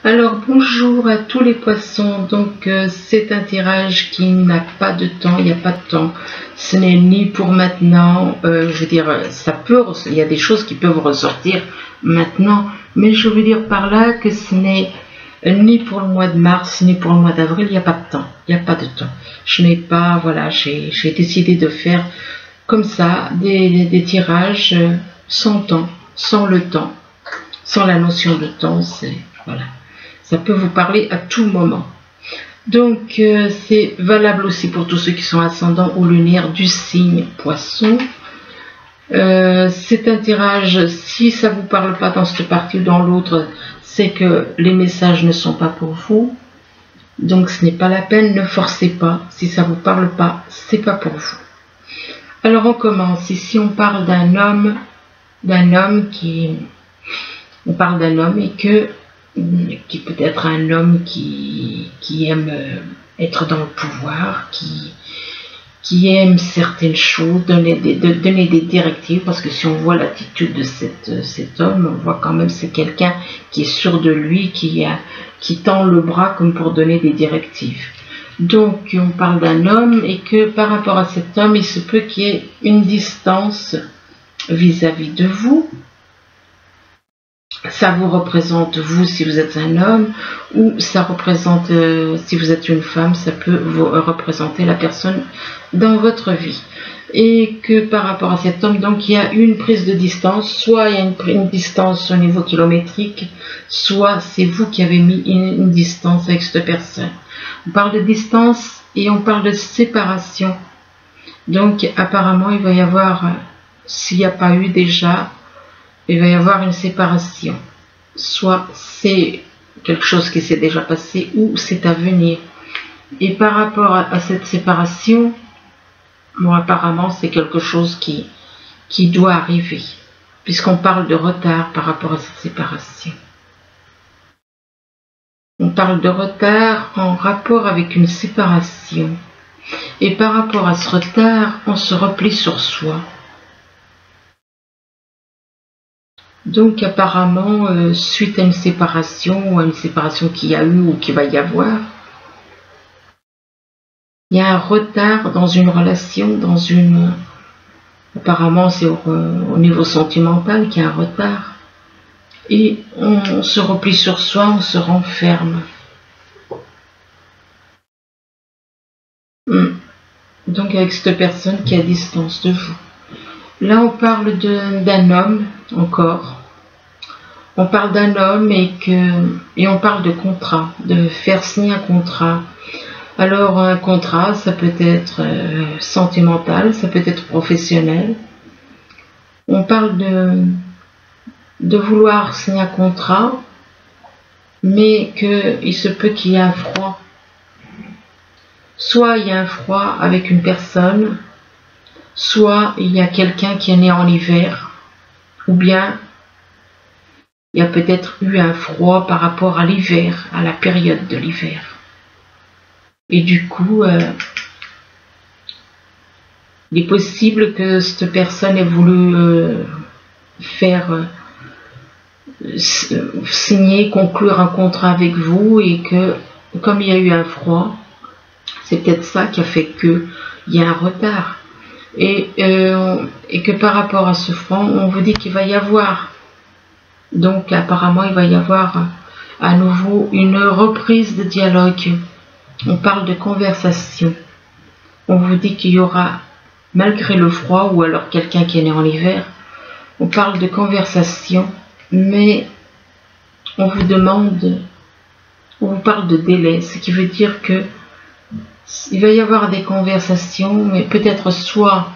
Alors bonjour à tous les poissons, donc c'est un tirage qui n'a pas de temps, il n'y a pas de temps, ce n'est ni pour maintenant, je veux dire, il y a des choses qui peuvent ressortir maintenant, mais je veux dire par là que ce n'est ni pour le mois de mars, ni pour le mois d'avril, il n'y a pas de temps, il n'y a pas de temps. Je n'ai pas, voilà, j'ai décidé de faire comme ça des tirages sans temps, sans le temps, sans la notion de temps, c'est, voilà. Ça peut vous parler à tout moment. Donc, c'est valable aussi pour tous ceux qui sont ascendants ou lunaires du signe poisson. C'est un tirage, si ça ne vous parle pas dans cette partie ou dans l'autre, c'est que les messages ne sont pas pour vous. Donc, ce n'est pas la peine, ne forcez pas. Si ça ne vous parle pas, c'est pas pour vous. Alors, on commence. Ici, on parle d'un homme on parle d'un homme et qui peut être un homme qui aime être dans le pouvoir, qui aime certaines choses, donner des directives, parce que si on voit l'attitude de cet homme, on voit quand même c'est quelqu'un qui est sûr de lui, qui tend le bras comme pour donner des directives. Donc on parle d'un homme et que par rapport à cet homme, il se peut qu'il y ait une distance vis-à-vis de vous. Ça vous représente vous si vous êtes un homme, ou ça représente si vous êtes une femme, ça peut vous représenter la personne dans votre vie. Et que par rapport à cet homme, donc il y a une prise de distance, soit il y a une distance au niveau kilométrique, soit c'est vous qui avez mis une distance avec cette personne. On parle de distance et on parle de séparation. Donc apparemment il va y avoir, s'il n'y a pas eu déjà, il va y avoir une séparation. Soit c'est quelque chose qui s'est déjà passé ou c'est à venir. Et par rapport à cette séparation, bon, apparemment c'est quelque chose qui doit arriver, puisqu'on parle de retard par rapport à cette séparation. On parle de retard en rapport avec une séparation. Et par rapport à ce retard, on se replie sur soi. Donc apparemment, suite à une séparation, ou à une séparation qu'il y a eu ou qu'il va y avoir, il y a un retard dans une relation, apparemment c'est au niveau sentimental qu'il y a un retard. Et on se replie sur soi, on se renferme. Donc avec cette personne qui est à distance de vous. Là on parle d'un homme encore. On parle d'un homme et on parle de contrat, de faire signer un contrat. Alors un contrat, ça peut être sentimental, ça peut être professionnel. On parle de vouloir signer un contrat, mais qu'il se peut qu'il y ait un froid. Soit il y a un froid avec une personne, soit il y a quelqu'un qui est né en hiver, ou bien il y a peut-être eu un froid par rapport à l'hiver, à la période de l'hiver. Et du coup, il est possible que cette personne ait voulu signer, conclure un contrat avec vous et que, comme il y a eu un froid, c'est peut-être ça qui a fait qu'il y a un retard. Et que par rapport à ce froid, on vous dit qu'il va y avoir. Donc apparemment il va y avoir à nouveau une reprise de dialogue. On parle de conversation. On vous dit qu'il y aura, malgré le froid ou alors quelqu'un qui est né en hiver, on parle de conversation, mais on vous parle de délai, ce qui veut dire que il va y avoir des conversations, mais peut-être soit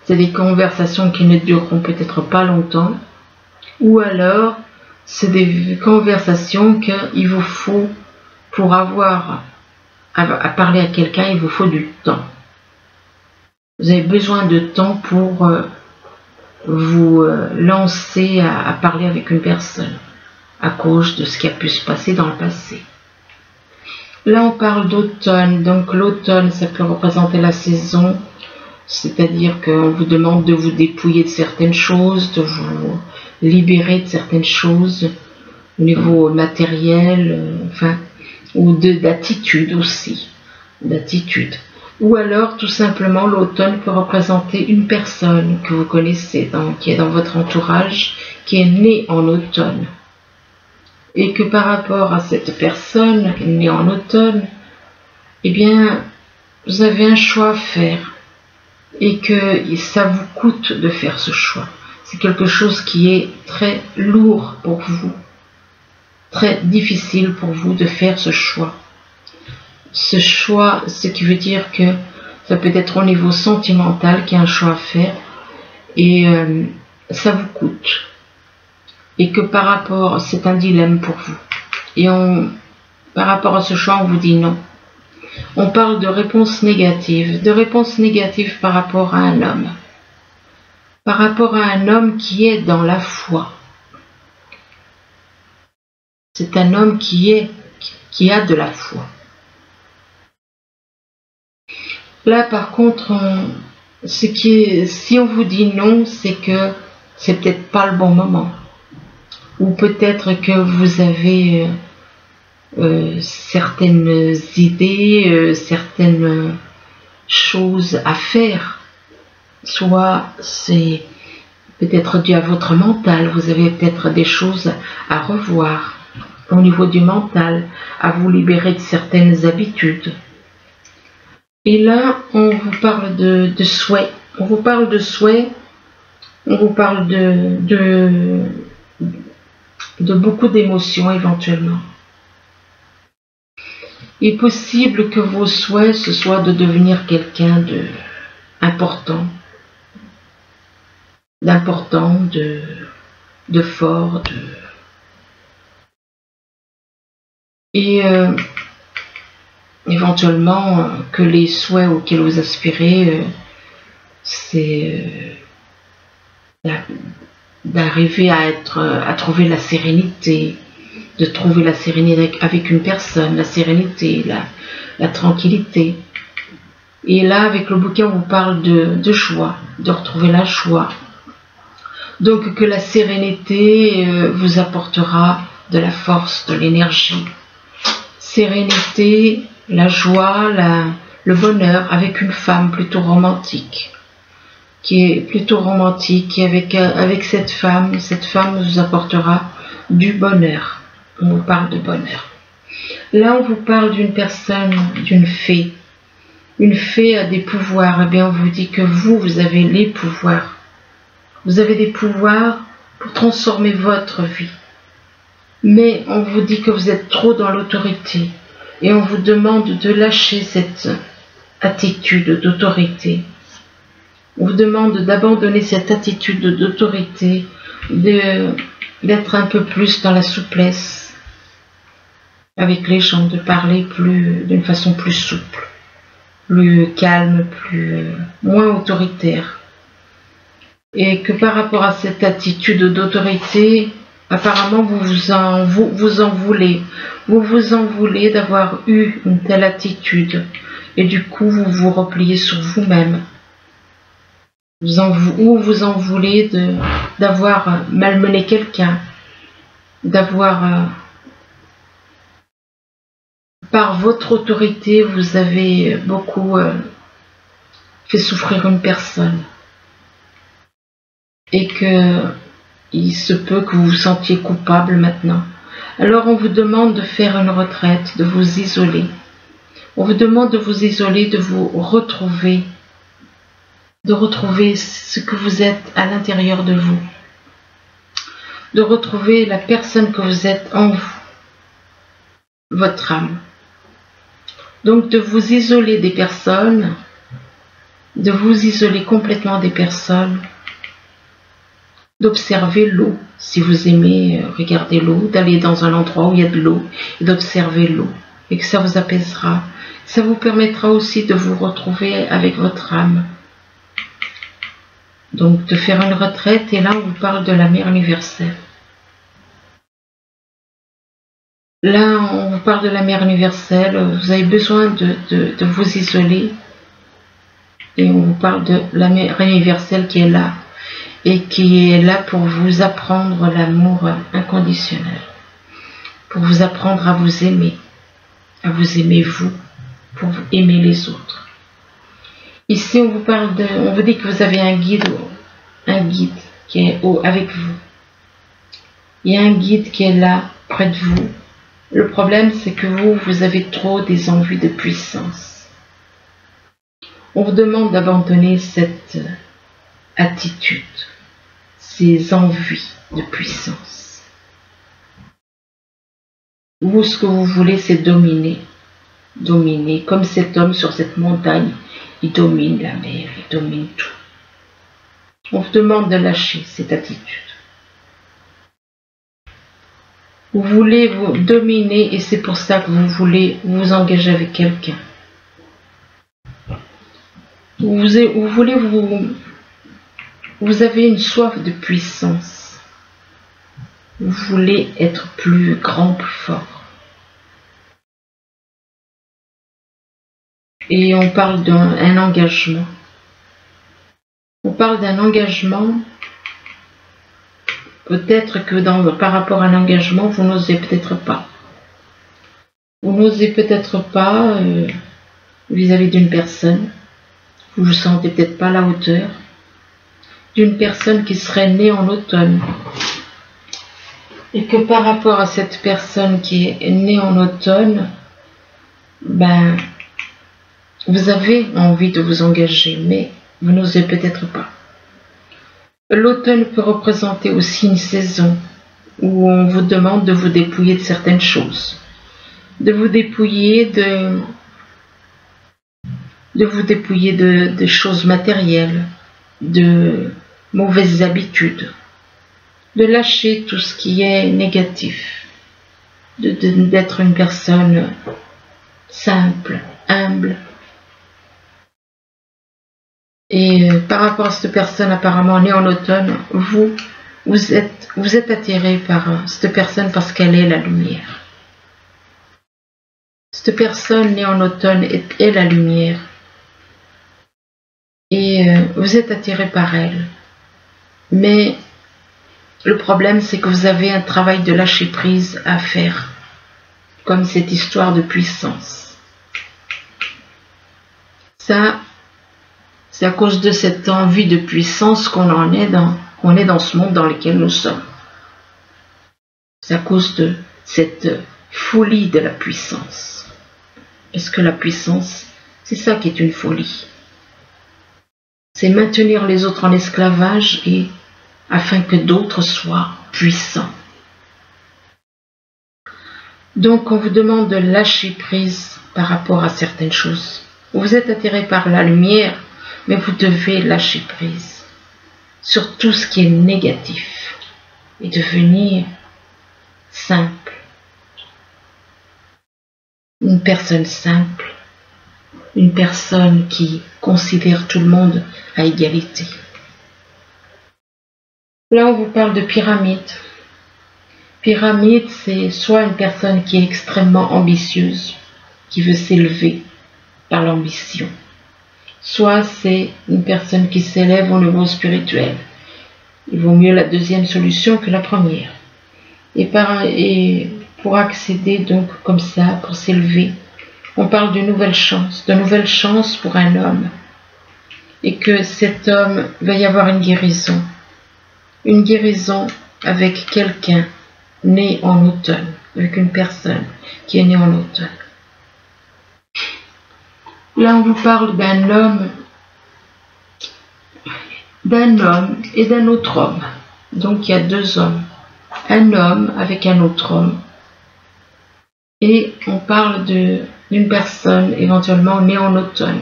c'est des conversations qui ne dureront peut-être pas longtemps, ou alors c'est des conversations qu'il vous faut pour avoir à parler à quelqu'un, il vous faut du temps. Vous avez besoin de temps pour vous lancer à parler avec une personne à cause de ce qui a pu se passer dans le passé. Là on parle d'automne, donc l'automne ça peut représenter la saison, c'est-à-dire qu'on vous demande de vous dépouiller de certaines choses, de vous libérer de certaines choses, au niveau matériel, enfin, ou d'attitude aussi, d'attitude. Ou alors, tout simplement, l'automne peut représenter une personne que vous connaissez, qui est dans votre entourage, qui est née en automne. Et que par rapport à cette personne née en automne, eh bien, vous avez un choix à faire. Et que ça vous coûte de faire ce choix. C'est quelque chose qui est très lourd pour vous, très difficile pour vous de faire ce choix. Ce choix, ce qui veut dire que ça peut être au niveau sentimental qu'il y a un choix à faire et ça vous coûte. Et que par rapport, c'est un dilemme pour vous. Et par rapport à ce choix, on vous dit non. On parle de réponse négative par rapport à un homme. Par rapport à un homme qui est dans la foi. C'est un homme qui a de la foi. Là, par contre, si on vous dit non, c'est que c'est peut-être pas le bon moment. Ou peut-être que vous avez certaines idées, certaines choses à faire. Soit c'est peut-être dû à votre mental, vous avez peut-être des choses à revoir au niveau du mental, à vous libérer de certaines habitudes. Et là, on vous parle de souhait. On vous parle de souhait, on vous parle de beaucoup d'émotions éventuellement. Il est possible que vos souhaits, ce soit de devenir quelqu'un d'important, de fort, et éventuellement que les souhaits auxquels vous aspirez, c'est d'arriver à trouver la sérénité, de trouver la sérénité avec une personne, la sérénité, la tranquillité. Et là, avec le bouquin, on vous parle de joie, de retrouver la joie. Donc que la sérénité vous apportera de la force, de l'énergie. Sérénité, la joie, le bonheur avec une femme plutôt romantique. Et avec cette femme vous apportera du bonheur. On vous parle de bonheur. Là, on vous parle d'une personne, d'une fée. Une fée a des pouvoirs. Eh bien, on vous dit que vous avez les pouvoirs. Vous avez des pouvoirs pour transformer votre vie. Mais on vous dit que vous êtes trop dans l'autorité. Et on vous demande de lâcher cette attitude d'autorité. On vous demande d'abandonner cette attitude d'autorité, d'être un peu plus dans la souplesse avec les gens, de parler d'une façon plus souple, plus calme, moins autoritaire. Et que par rapport à cette attitude d'autorité, apparemment vous vous en voulez. Vous vous en voulez d'avoir eu une telle attitude. Et du coup, vous vous repliez sur vous-même. Ou vous en voulez d'avoir malmené quelqu'un, d'avoir par votre autorité, vous avez beaucoup fait souffrir une personne. Et il se peut que vous vous sentiez coupable maintenant. Alors on vous demande de faire une retraite, de vous isoler. On vous demande de vous isoler, de vous retrouver, de retrouver ce que vous êtes à l'intérieur de vous, de retrouver la personne que vous êtes en vous, votre âme. Donc de vous isoler des personnes, de vous isoler complètement des personnes, d'observer l'eau, si vous aimez regarder l'eau, d'aller dans un endroit où il y a de l'eau et d'observer l'eau, et que ça vous apaisera. Ça vous permettra aussi de vous retrouver avec votre âme. Donc de faire une retraite, et là on vous parle de la mère universelle. Là on vous parle de la mère universelle, vous avez besoin de vous isoler, et on vous parle de la mère universelle qui est là, et qui est là pour vous apprendre l'amour inconditionnel. pour vous apprendre à vous aimer vous, pour aimer les autres. Ici, on vous dit que vous avez un guide qui est avec vous. Il y a un guide qui est là, près de vous. Le problème, c'est que vous avez trop des envies de puissance. On vous demande d'abandonner cette attitude, ces envies de puissance. Vous, ce que vous voulez, c'est dominer. Dominer, comme cet homme sur cette montagne, il domine la mer, il domine tout. On vous demande de lâcher cette attitude. Vous voulez vous dominer et c'est pour ça que vous voulez vous engager avec quelqu'un. Vous avez une soif de puissance. Vous voulez être plus grand, plus fort. Et on parle d'un engagement. On parle d'un engagement. Peut-être que par rapport à l'engagement, vous n'osez peut-être pas. Vous n'osez peut-être pas vis-à-vis d'une personne. Vous ne vous sentez peut-être pas à la hauteur d'une personne qui serait née en automne. Et que par rapport à cette personne qui est née en automne, vous avez envie de vous engager, mais vous n'osez peut-être pas. L'automne peut représenter aussi une saison où on vous demande de vous dépouiller de certaines choses, de vous dépouiller de choses matérielles, de mauvaises habitudes, de lâcher tout ce qui est négatif, d'être une personne simple, humble. Et par rapport à cette personne apparemment née en automne, vous êtes attiré par cette personne parce qu'elle est la lumière. Cette personne née en automne est la lumière. Et vous êtes attiré par elle. Mais le problème, c'est que vous avez un travail de lâcher prise à faire, comme cette histoire de puissance. Ça, c'est à cause de cette envie de puissance qu'on est dans ce monde dans lequel nous sommes. C'est à cause de cette folie de la puissance. Parce que la puissance, c'est ça qui est une folie. C'est maintenir les autres en esclavage et afin que d'autres soient puissants. Donc on vous demande de lâcher prise par rapport à certaines choses. Vous êtes attiré par la lumière, mais vous devez lâcher prise sur tout ce qui est négatif et devenir simple. Une personne simple, une personne qui considère tout le monde à égalité. Là, on vous parle de pyramide. Pyramide, c'est soit une personne qui est extrêmement ambitieuse, qui veut s'élever par l'ambition. Soit c'est une personne qui s'élève au niveau spirituel. Il vaut mieux la deuxième solution que la première. Et pour accéder donc comme ça, pour s'élever, on parle de nouvelles chances pour un homme. Et que cet homme va y avoir une guérison avec quelqu'un né en automne, avec une personne qui est née en automne. Là, on vous parle d'un homme et d'un autre homme. Donc, il y a deux hommes. Un homme avec un autre homme. Et on parle d'une personne éventuellement née en automne.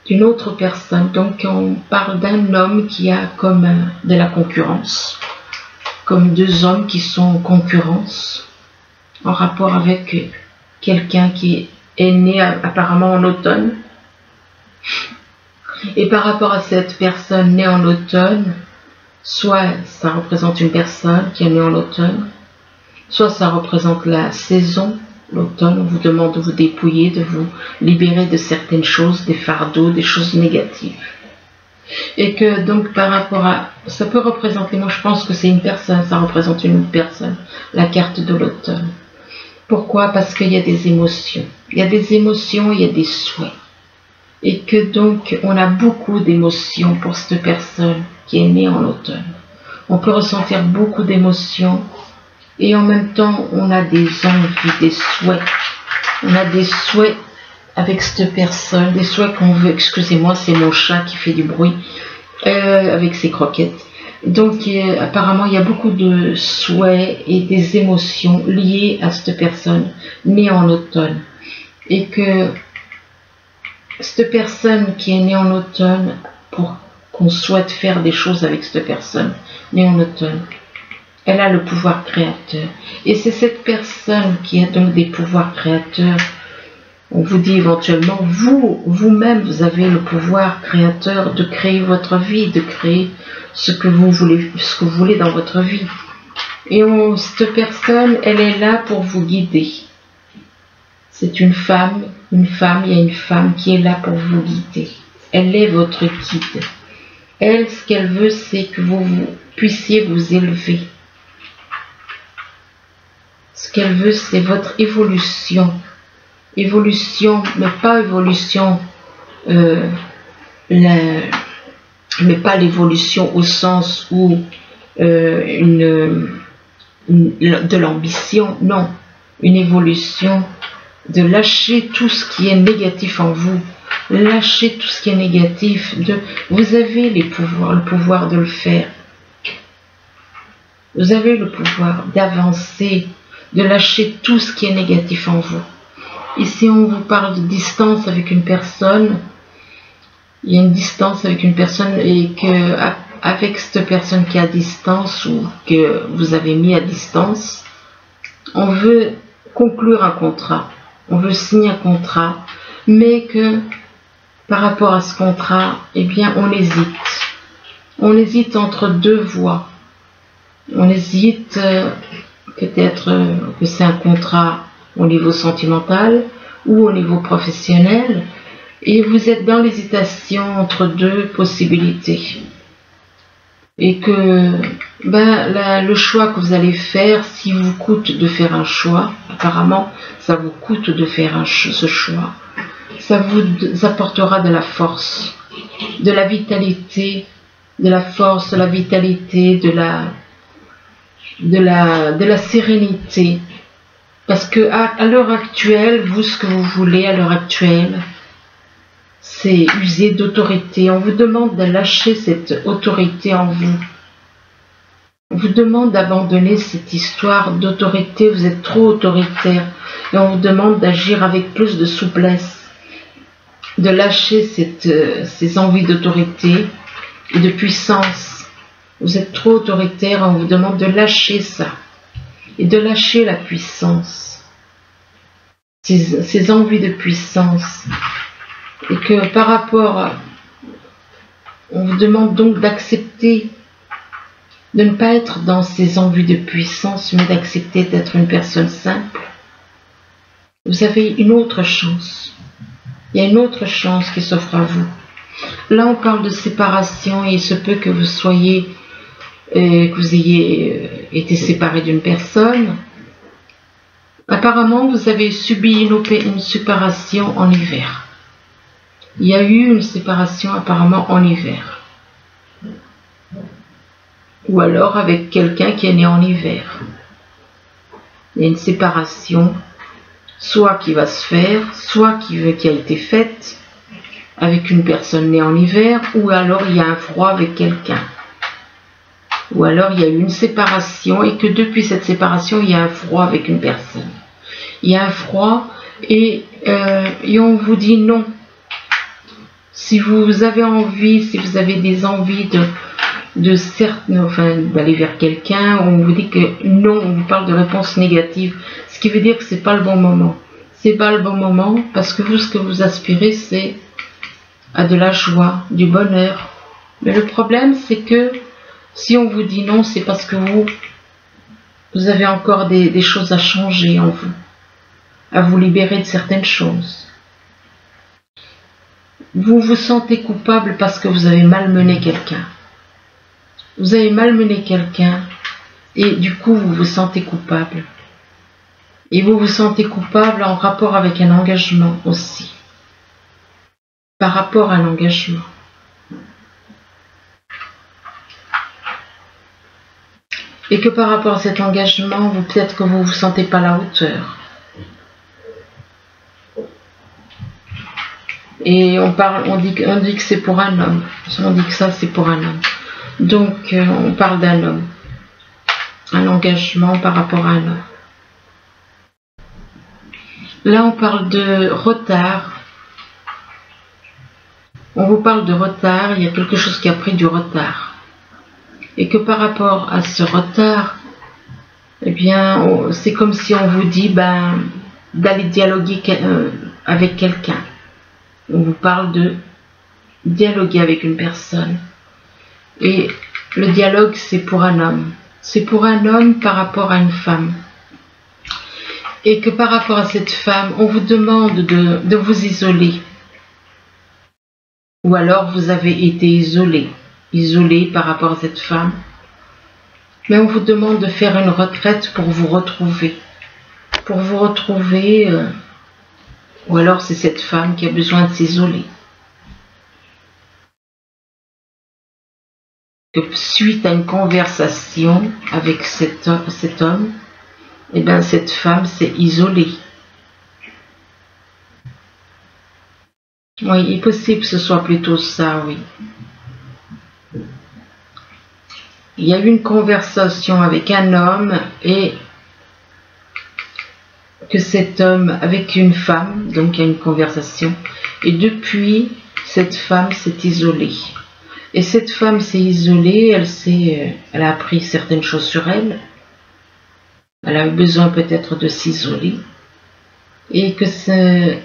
D'une autre personne. Donc, on parle d'un homme qui a comme de la concurrence. Comme deux hommes qui sont en concurrence. En rapport avec quelqu'un qui est né apparemment en automne. Et par rapport à cette personne née en automne, soit ça représente une personne qui est née en automne, soit ça représente la saison, l'automne. On vous demande de vous dépouiller, de vous libérer de certaines choses, des fardeaux, des choses négatives. Et que donc par rapport à... Ça peut représenter, moi je pense que c'est une personne, ça représente une personne, la carte de l'automne. Pourquoi? Parce qu'il y a des émotions. Il y a des émotions, il y a des souhaits. Et que donc on a beaucoup d'émotions pour cette personne qui est née en automne. On peut ressentir beaucoup d'émotions et en même temps on a des envies, des souhaits. On a des souhaits avec cette personne, des souhaits qu'on veut, excusez-moi, c'est mon chat qui fait du bruit avec ses croquettes. Donc apparemment il y a beaucoup de souhaits et des émotions liées à cette personne née en automne. Et que cette personne qui est née en automne, pour qu'on souhaite faire des choses avec cette personne née en automne, elle a le pouvoir créateur. Et c'est cette personne qui a donc des pouvoirs créateurs. On vous dit éventuellement, vous-même, vous avez le pouvoir créateur de créer votre vie, de créer ce que vous voulez dans votre vie. Et cette personne, elle est là pour vous guider. C'est une femme, il y a une femme qui est là pour vous guider. Elle est votre guide. Elle, ce qu'elle veut, c'est que vous puissiez vous élever. Ce qu'elle veut, c'est votre évolution. Évolution, mais pas évolution, mais pas l'évolution au sens où de l'ambition, non. Une évolution de lâcher tout ce qui est négatif en vous. Lâchez tout ce qui est négatif. Vous avez le pouvoir de le faire. Vous avez le pouvoir d'avancer, de lâcher tout ce qui est négatif en vous. Ici, on vous parle de distance avec une personne. Il y a une distance avec une personne et que avec cette personne qui est à distance ou que vous avez mis à distance, on veut conclure un contrat. On veut signer un contrat, mais que par rapport à ce contrat, eh bien, on hésite. On hésite entre deux voies. On hésite peut-être que c'est un contrat au niveau sentimental ou au niveau professionnel, et vous êtes dans l'hésitation entre deux possibilités. Et que le choix que vous allez faire, s'il vous coûte de faire un choix, apparemment ça vous coûte de faire ce choix, ça vous apportera de la force, de la vitalité, de la force, de la vitalité, de la sérénité. Parce que à l'heure actuelle, vous, ce que vous voulez à l'heure actuelle, c'est user d'autorité. On vous demande de lâcher cette autorité en vous. On vous demande d'abandonner cette histoire d'autorité. Vous êtes trop autoritaire. Et on vous demande d'agir avec plus de souplesse. De lâcher ces envies d'autorité et de puissance. Vous êtes trop autoritaire. On vous demande de lâcher ça. Et de lâcher la puissance. Ces envies de puissance. Et que par rapport, on vous demande donc d'accepter, de ne pas être dans ces envies de puissance, mais d'accepter d'être une personne simple. Vous avez une autre chance. Il y a une autre chance qui s'offre à vous. Là, on parle de séparation et il se peut que vous ayez été séparé d'une personne. Apparemment, vous avez subi une séparation en hiver. Il y a eu une séparation apparemment en hiver. Ou alors avec quelqu'un qui est né en hiver. Il y a une séparation, soit qui va se faire, soit qui a été faite avec une personne née en hiver, ou alors il y a un froid avec quelqu'un. Ou alors il y a eu une séparation et que depuis cette séparation, il y a un froid avec une personne. Il y a un froid et on vous dit non. Si vous avez envie, si vous avez des envies d'aller vers quelqu'un, on vous dit que non, on vous parle de réponse négative, ce qui veut dire que c'est pas le bon moment. C'est pas le bon moment parce que vous, ce que vous aspirez, c'est à de la joie, du bonheur. Mais le problème, c'est que si on vous dit non, c'est parce que vous avez encore des choses à changer en vous, à vous libérer de certaines choses. Vous vous sentez coupable parce que vous avez malmené quelqu'un. Vous avez malmené quelqu'un et du coup vous vous sentez coupable. Et vous vous sentez coupable en rapport avec un engagement aussi. Par rapport à l'engagement. Et que par rapport à cet engagement, peut-être que vous ne vous sentez pas à la hauteur. Et on dit que c'est pour un homme. On dit que ça c'est pour un homme. Donc on parle d'un homme. Un engagement par rapport à un homme. Là on parle de retard. On vous parle de retard, il y a quelque chose qui a pris du retard. Et que par rapport à ce retard, eh bien, c'est comme si on vous dit d'aller dialoguer avec quelqu'un. On vous parle de dialoguer avec une personne. Et le dialogue, c'est pour un homme. C'est pour un homme par rapport à une femme. Et que par rapport à cette femme, on vous demande de vous isoler. Ou alors vous avez été isolé par rapport à cette femme. Mais on vous demande de faire une retraite pour vous retrouver. Pour vous retrouver, ou alors c'est cette femme qui a besoin de s'isoler. Que suite à une conversation avec cet homme, eh bien cette femme s'est isolée. Oui, il est possible que ce soit plutôt ça, oui. Il y a eu une conversation avec un homme et que cet homme avec une femme, donc il y a une conversation, et depuis, cette femme s'est isolée. Et cette femme s'est isolée, elle a appris certaines choses sur elle, elle a eu besoin peut-être de s'isoler, et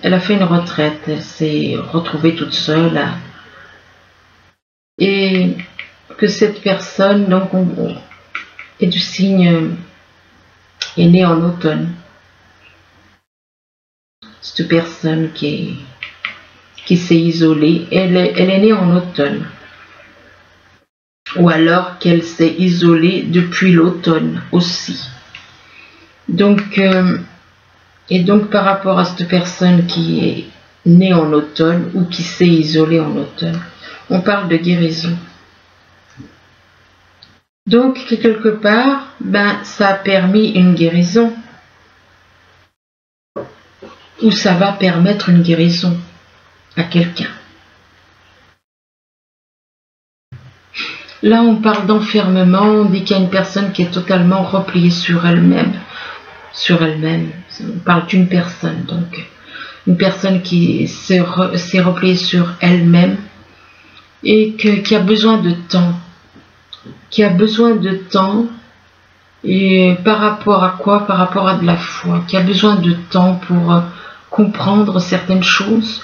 elle a fait une retraite, elle s'est retrouvée toute seule, et que cette personne, donc, est du signe, est née en automne. Cette personne qui s'est isolée, elle est née en automne. Ou alors qu'elle s'est isolée depuis l'automne aussi. Donc, et donc par rapport à cette personne qui est née en automne ou qui s'est isolée en automne, on parle de guérison. Donc, quelque part, ça a permis une guérison. Ou ça va permettre une guérison à quelqu'un. Là, on parle d'enfermement, on dit qu'il y a une personne qui est totalement repliée sur elle-même. On parle d'une personne, donc. Une personne qui s'est repliée sur elle-même et qui a besoin de temps. Qui a besoin de temps, et par rapport à quoi? Par rapport à de la foi. Qui a besoin de temps pour comprendre certaines choses.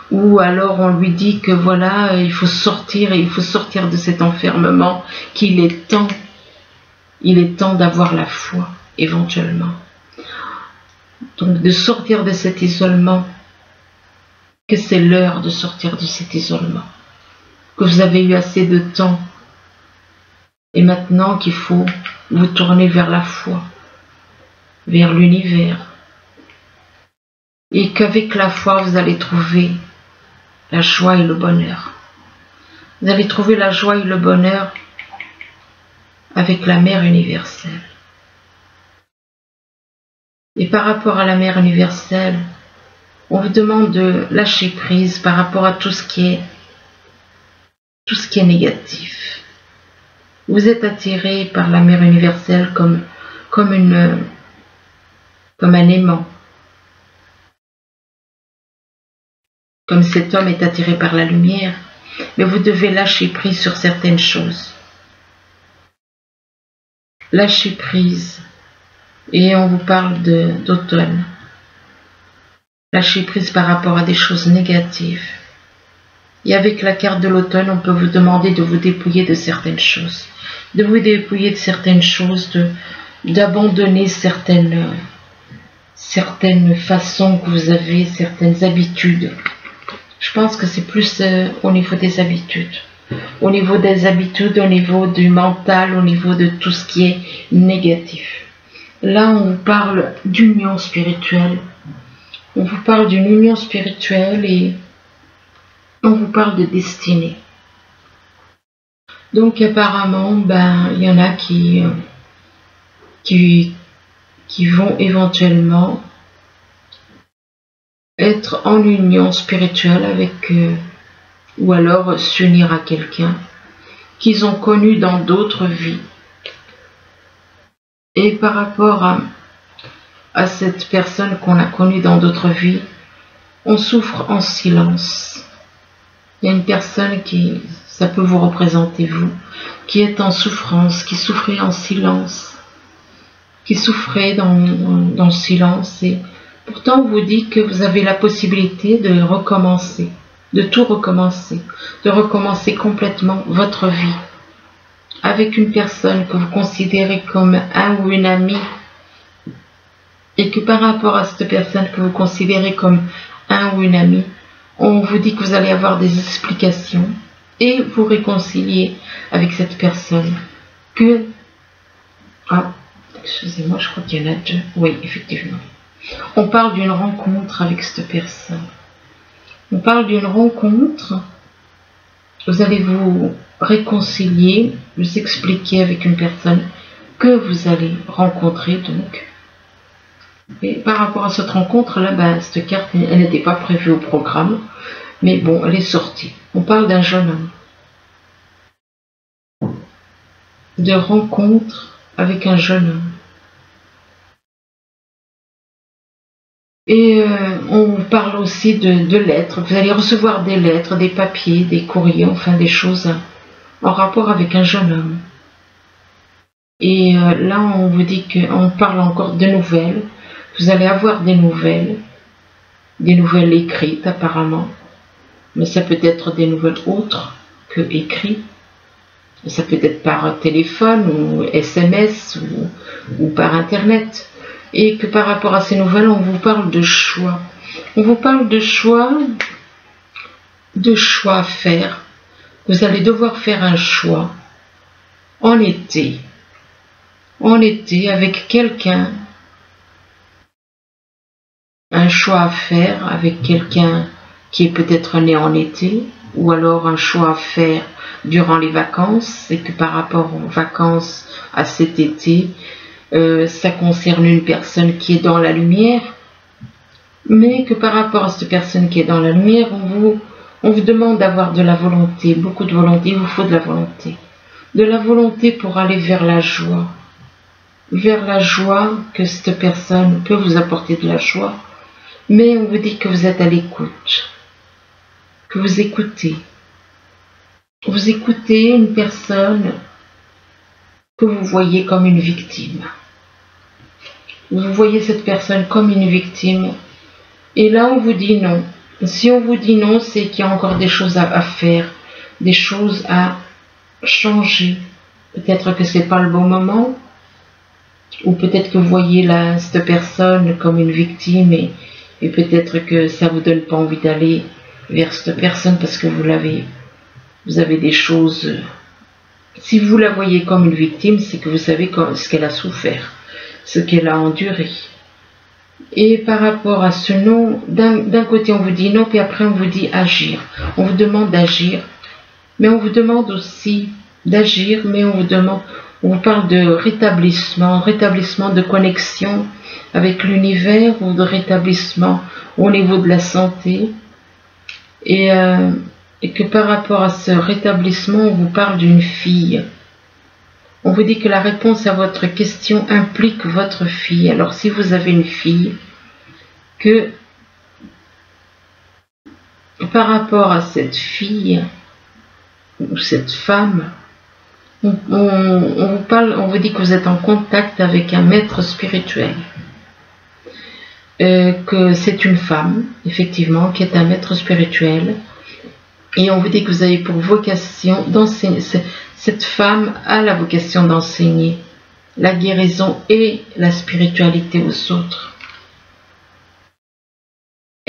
Ou alors on lui dit que voilà, il faut sortir de cet enfermement, qu'il est temps d'avoir la foi, éventuellement. Donc de sortir de cet isolement, que c'est l'heure de sortir de cet isolement, que vous avez eu assez de temps, et maintenant qu'il faut vous tourner vers la foi, vers l'univers, et qu'avec la foi vous allez trouver la joie et le bonheur. Vous allez trouver la joie et le bonheur avec la Mère universelle. Et par rapport à la Mère universelle, on vous demande de lâcher prise par rapport à tout ce qui est négatif. Vous êtes attiré par la Mère universelle comme un aimant. Comme cet homme est attiré par la lumière, mais vous devez lâcher prise sur certaines choses. Lâcher prise. Et on vous parle d'automne. Lâcher prise par rapport à des choses négatives. Et avec la carte de l'automne, on peut vous demander de vous dépouiller de certaines choses. De vous dépouiller de certaines choses, d'abandonner certaines façons que vous avez, certaines habitudes. Je pense que c'est plus au niveau des habitudes. Au niveau des habitudes, au niveau du mental, au niveau de tout ce qui est négatif. Là, on vous parle d'union spirituelle. On vous parle d'une union spirituelle et on vous parle de destinée. Donc apparemment, il y en a qui vont éventuellement être en union spirituelle avec ou alors s'unir à quelqu'un qu'ils ont connu dans d'autres vies. Et par rapport à cette personne qu'on a connue dans d'autres vies, on souffre en silence. Il y a une personne qui, ça peut vous représenter vous, qui est en souffrance, qui souffrait en silence, qui souffrait dans le silence. Et pourtant, on vous dit que vous avez la possibilité de recommencer, de tout recommencer, de recommencer complètement votre vie avec une personne que vous considérez comme un ou une amie et que par rapport à cette personne que vous considérez comme un ou une amie, on vous dit que vous allez avoir des explications et vous réconcilier avec cette personne. Excusez-moi, je crois qu'il y en a deux. Oui, effectivement. On parle d'une rencontre avec cette personne. On parle d'une rencontre. Vous allez vous réconcilier, vous expliquer avec une personne que vous allez rencontrer donc. Et par rapport à cette rencontre-là, cette carte, elle n'était pas prévue au programme, mais bon, elle est sortie. On parle d'un jeune homme, de rencontre avec un jeune homme. Et on parle aussi de lettres. Vous allez recevoir des lettres, des papiers, des courriers, enfin des choses en rapport avec un jeune homme. Et là, on vous dit qu'on parle encore de nouvelles. Vous allez avoir des nouvelles écrites apparemment. Mais ça peut être des nouvelles autres que écrites. Ça peut être par téléphone ou SMS ou par Internet. Et que par rapport à ces nouvelles, on vous parle de choix. On vous parle de choix à faire. Vous allez devoir faire un choix en été avec quelqu'un. Un choix à faire avec quelqu'un qui est peut-être né en été, ou alors un choix à faire durant les vacances, et que par rapport aux vacances à cet été, ça concerne une personne qui est dans la lumière, mais que par rapport à cette personne qui est dans la lumière, on vous demande d'avoir de la volonté, beaucoup de volonté, il vous faut de la volonté pour aller vers la joie que cette personne peut vous apporter de la joie, mais on vous dit que vous êtes à l'écoute, que vous écoutez une personne que vous voyez comme une victime. Vous voyez cette personne comme une victime. Et là, on vous dit non. Si on vous dit non, c'est qu'il y a encore des choses à faire, des choses à changer. Peut-être que c'est pas le bon moment, ou peut-être que vous voyez cette personne comme une victime et peut-être que ça vous donne pas envie d'aller vers cette personne parce que vous avez des choses. Si vous la voyez comme une victime, c'est que vous savez ce qu'elle a souffert, ce qu'elle a enduré. Et par rapport à ce non, d'un côté on vous dit non, puis après on vous dit agir. On vous demande d'agir, mais on vous demande aussi d'agir, mais on vous parle de rétablissement de connexion avec l'univers, ou de rétablissement au niveau de la santé. Et que par rapport à ce rétablissement, on vous parle d'une fille. On vous dit que la réponse à votre question implique votre fille. Alors si vous avez une fille, que par rapport à cette fille ou cette femme, on vous dit que vous êtes en contact avec un maître spirituel. Que c'est une femme, effectivement, qui est un maître spirituel. Et on vous dit que vous avez pour vocation d'enseigner. Cette femme a la vocation d'enseigner la guérison et la spiritualité aux autres.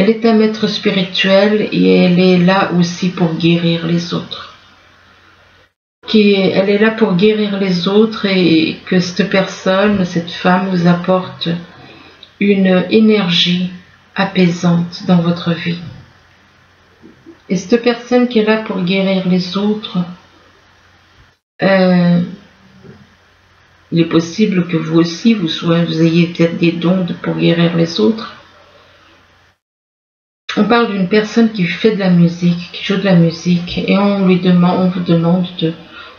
Elle est un maître spirituel et elle est là aussi pour guérir les autres. Elle est là pour guérir les autres et que cette personne, cette femme vous apporte une énergie apaisante dans votre vie. Et cette personne qui est là pour guérir les autres, il est possible que vous aussi, vous ayez peut-être des dons pour guérir les autres. On parle d'une personne qui fait de la musique, qui joue de la musique, et on vous demande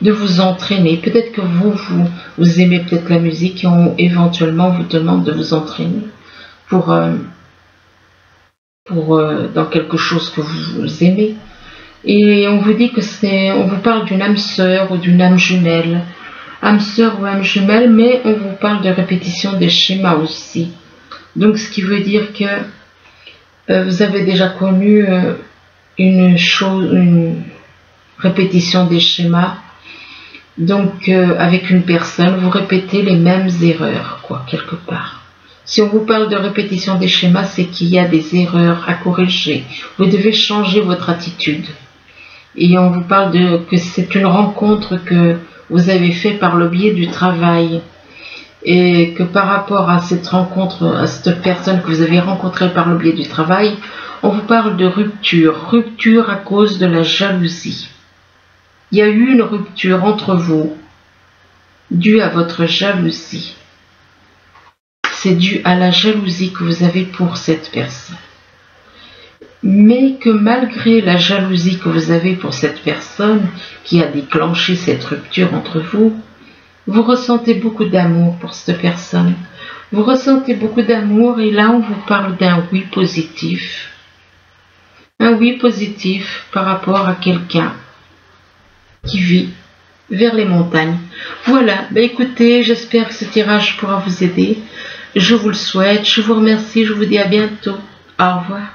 de vous entraîner. Peut-être que vous aimez peut-être la musique et éventuellement on vous demande de vous entraîner dans quelque chose que vous aimez. Et on vous dit on vous parle d'une âme sœur ou d'une âme jumelle. Âme sœur ou âme jumelle, mais on vous parle de répétition des schémas aussi. Donc ce qui veut dire que vous avez déjà connu une répétition des schémas. Donc avec une personne, vous répétez les mêmes erreurs, quelque part. Si on vous parle de répétition des schémas, c'est qu'il y a des erreurs à corriger. Vous devez changer votre attitude. Et on vous parle que c'est une rencontre que vous avez faite par le biais du travail. Et que par rapport à cette rencontre, à cette personne que vous avez rencontrée par le biais du travail, on vous parle de rupture. Rupture à cause de la jalousie. Il y a eu une rupture entre vous due à votre jalousie. C'est dû à la jalousie que vous avez pour cette personne. Mais que malgré la jalousie que vous avez pour cette personne qui a déclenché cette rupture entre vous, vous ressentez beaucoup d'amour pour cette personne. Vous ressentez beaucoup d'amour et là on vous parle d'un oui positif. Un oui positif par rapport à quelqu'un qui vit vers les montagnes. Voilà, écoutez, j'espère que ce tirage pourra vous aider. Je vous le souhaite, je vous remercie, je vous dis à bientôt. Au revoir.